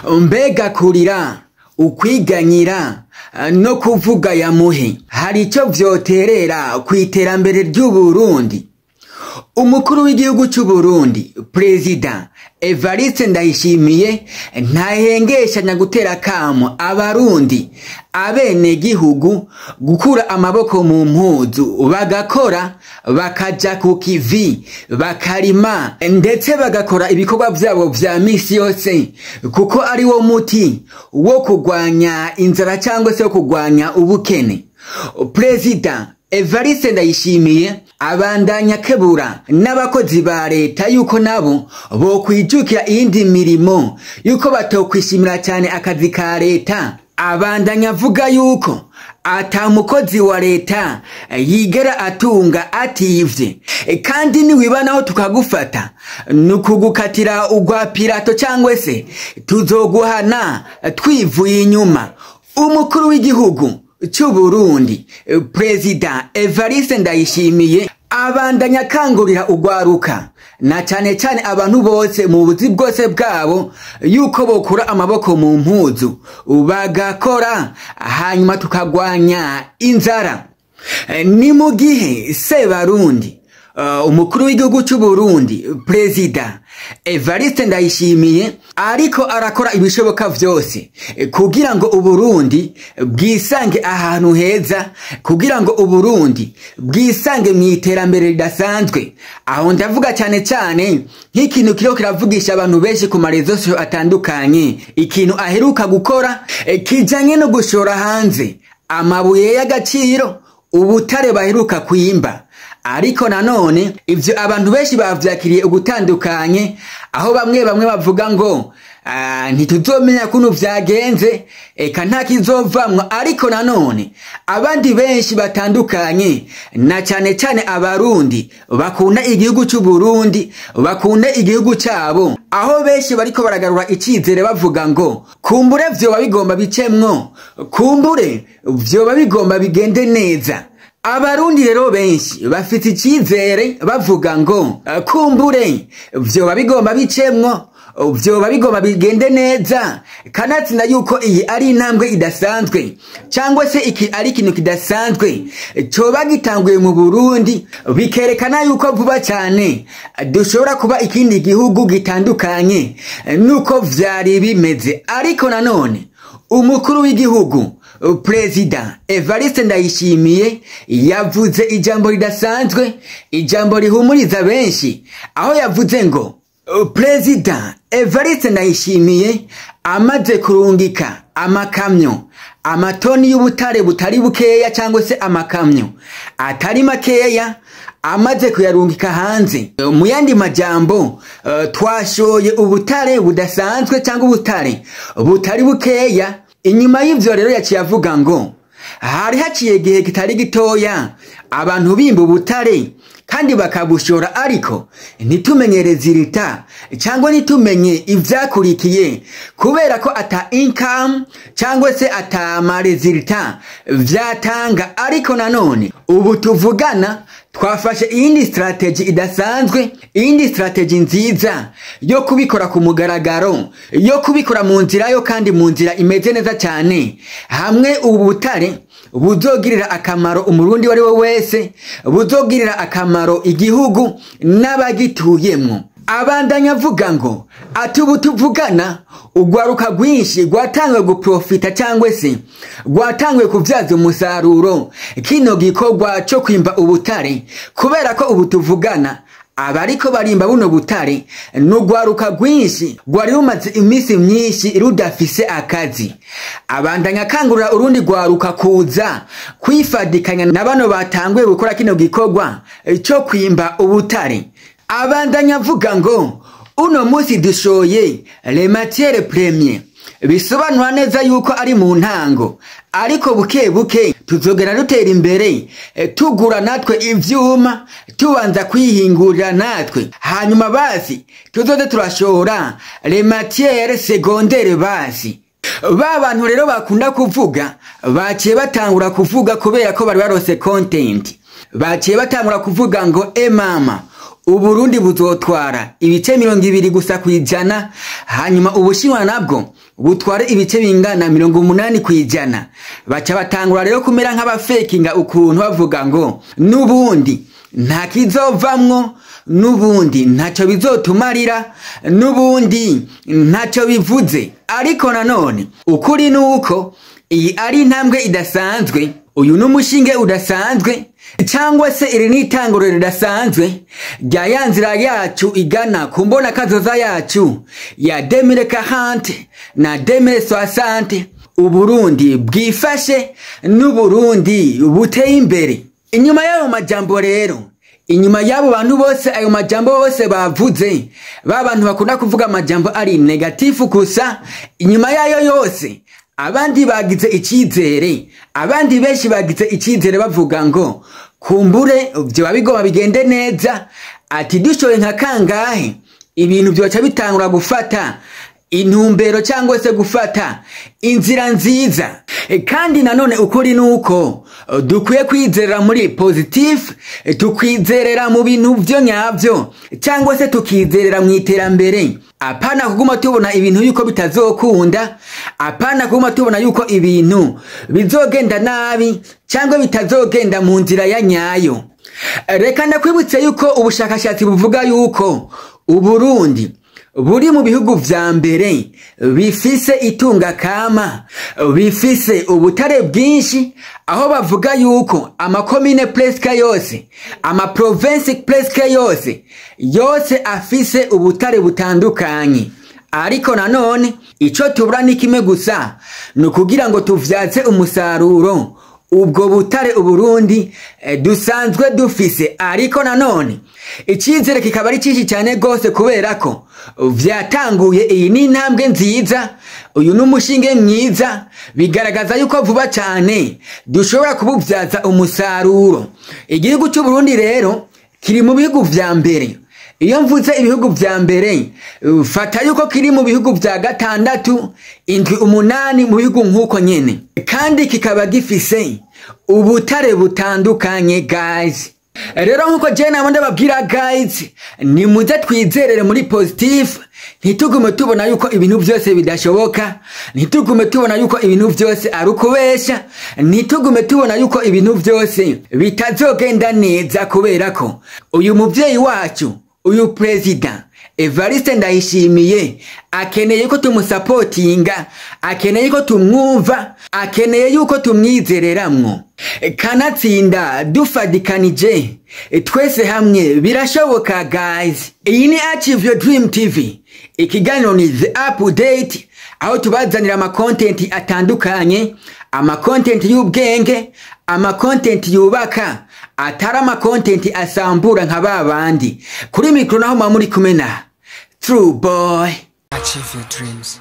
mbega kurira ukwiganyira no kuvuga yamuhe hari icyo vyoterera ku iterambere ry'Uburundi? Umukuru w'igihugu cy'u Burundi Perezida Evariste Ndayishimiye ntahengeshanya gutera kamo abarundi abene gihugu gukura amaboko mu mpuzu bagakora bakaja ku kivi bakarima ndetse bagakora ibikorwa byabo vya misi yose kuko ari wo muti wo kugwanya inzara cyangwa se wo kugwanya ubukene. Perezida Evariste Ndayishimiye abandanya kebura n'abakozi ba leta yuko nabo bo kwijukira iyindi mirimo yuko batokwishimira cyane akazi ka leta. Abandanya avuga yuko ata mukozi wa leta yigera atunga ativye kandi niwibanaho tukagufata nukugukatira ugwa pirato cyangwa se tuzoguhana twivuye inyuma. Umukuru w'igihugu cy'u Burundi Perezida Evariste Ndayishimiye abandanya kangurira ugwaruka na cyane cyane abantu bose mu buzi bwose bwabo yuko bokura amaboko mu mpuzu bagakora hanyuma tukagwanya inzara. Ni mu gihe Sebarundi umukuru w'igihugu cy'u Burundi Perezida Evariste Ndayishimiye ariko arakora ibishoboka vyose kugira ngo Uburundi bwisange ahantu heza, kugira ngo Uburundi bwisange mu iterambere ridasanzwe. Aho ndavuga cyane cyane nk'ikintu kiriho kiravugisha abantu benshi ku marezo sosio atandukanye, ikintu aheruka gukora kijanye no gushora hanze amabuye y'agaciro, ubutare baheruka kwimba. Ariko nanone ivyo abantu benshi bavyakiriye ugutandukanye, aho bamwe bavuga ngo ntituzomenya kuntu vyagenze eka nta kizovamwo. Ariko nanone abandi benshi batandukanye na cyane cyane abarundi bakunda igihugu cy'u Burundi, bakunda igihugu cyabo, aho benshi bariko baragarura icizere bavuga ngo kumbure vyoba bigomba bicemwo, kumbure vyoba bigomba bigende neza. Abarundi rero benshi bafite icizere bavuga ngo kumbure vyoba bigomba bicemwo, vyoba bigomba bigende neza, kanatsinda yuko iyi ari intambwe idasanzwe cyangwa se iki ari ikintu kidasanzwe coba gitanguye mu Burundi, bikerekana yuko vuba cyane dushobora kuba ikindi gihugu gitandukanye nuko vyari bimeze. Ariko nanone umukuru w'igihugu Perezida Evariste Ndayishimiye yavuze ijambo ridasanzwe, ijambo rihumuriza benshi, aho yavuze ngo Perezida Evariste Ndayishimiye amaze kurungika amakamyo, amatoni y'ubutare butari bukeya cyangwa se amakamyo atari makeya, amaze kuyarungika hanze. Mu yandi majambo twashoye ubutare budasanzwe cyangwa ubutare butari bukeya. Inyuma y'ivyo rero yaciye avuga ngo hari haciye igihe kitari gitoya abantu bimba ubutare kandi bakabushora, ariko ntitumenyereze irita cyangwa ntitumenye ivyakurikiye kubera ko ata income cyangwa se ata resultat vyatanga. Ariko nanone ubu tuvugana twafashe iyindi strategy idasanzwe, iyindi strategy nziza yo kubikora ku mugaragaro, yo kubikora mu nzira yo kandi mu nzira imeze neza cyane, hamwe ubu butare buzogirira akamaro umurundi wari we wese, buzogirira akamaro igihugu n'abagituyemo. Abandanya avuga ngo atubu tuvugana ugwaruka rwinshi rwatangwe guprofita cyangwa se rwatangwe kuvyaza umusaruro kino gikorwa cyo kwimba ubutare, kubera ko ubu tuvugana abariko barimba buno butare n'ugwaruka rwinshi rwari rumaze imisi myinshi rudafise akazi. Abandanya kangurira urundi gwaruka kuza kwifadikanya na bano batangwe gukora kino gikorwa cyo kwimba ubutare. Abandanya avuga ngo uno musi dushoye les matières premières, bisobanura neza yuko ari mu ntango, ariko buke buke tuzogera dutera imbere tugura natwe ivyuma, tubanza kwihingurira natwe, hanyuma basi tuzoze turashora les matières secondaires. Basi ba bantu rero bakunda kuvuga baciye batangura kuvuga kubera ko bari barose content, baciye batangura kuvuga ngo mama Uburundi buzotwara ibice 20 gusa kwijana, hanyuma Ubushinwa nabwo butware ibice bingana 80 kwijana. Baca batangura rero kumera nk'abafekinga ukuntu bavuga ngo nubundi nta kizovamwo, nubundi ntacyo bizotumarira, nubundi ntacyo bivuze. Ariko nanone ukuri nuko iyi ari intambwe idasanzwe, uyu n'umushinge udasanzwe, cyangwa se iri n'itanguriro ridasanzwe rya ya nzira yacu igana ku mbona kazoza yacu ya 2040 na 2060, Uburundi bwifashe n'Uburundi buteye imbere. Inyuma y'ayo majambo rero, inyuma y'abo bantu bose, ayo majambo bose bavuze, ba bantu bakunda kuvuga amajambo ari negatifu gusa, inyuma yayo yose abandi bagize icyizere, abandi benshi bagize icyizere bavuga ngo kumbure byo babigoma bigende neza, ati dushoye nka kangahe ibintu byoca bitangura gufata intumbero cyangwa se gufata inzira nziza. Kandi nanone ukuri nuko dukwiye kwizerera muri positive, tukwizerera mu bintu byo nyabyo, cyangwa se tukizerera mu iterambere. Apana kuguma tubona ibintu yuko bitazokunda, apana kuguma tubona yuko ibintu bizogenda nabi cyangwa bitazogenda mu nzira ya nyayo. Reka ndakwibutse yuko ubushakashatsi buvuga yuko Uburundi buri mu bihugu vya mbere bifise itunga kama, bifise ubutare bwinshi, aho bavuga yuko amakomine presque yose, amaprovince presque yose afise ubutare butandukanye. Ariko nanone ico tubura ni kimwe gusa, nukugira ngo tuvyaze umusaruro ubwo butare Uburundi dusanzwe dufise. Ariko nanone icyizere kikaba ari cyinshi cyane gose, kubera ko vyatanguye. Iyi ni intambwe nziza, uyu n'umushinge mwiza, bigaragaza yuko vuba cyane dushobora kubuvyaza umusaruro. Igihugu cy'u Burundi rero kiri mu bihugu vya mbere. Iyo mvuze ibihugu vya mbere, fata yuko kiri mu bihugu vya 6, 7, 8 mu bihugu nkuko nyene, kandi kikaba gifise ubutare butandukanye guys. Rero nkuko je nabo ndababwira guys, ni muze twizerere muri positive, ntitugume tubona yuko ibintu byose bidashoboka, ntitugume tubona yuko ibintu byose ari ukubesha, ntitugume tubona yuko ibintu byose bitazogenda neza, kubera ko uyu muvyeyi wacu, uyu president Evariste Ndayishimiye akeneye ko tumusapotinga, akeneye ko tumwumva, akeneye yuko tumwizereramwo. Kanatsinda dufadikanije twese hamwe birashoboka guys. Iyi ni Achieve Your Dream TV, ikiganiro ni The Update, aho tubazanira amakontenti atandukanye, amakontenti y'ubwenge, amakontenti yubaka, atari amakontenti asambura nka babandi. Kuri mikro naho muri kumena True Boy. Achieve your dreams.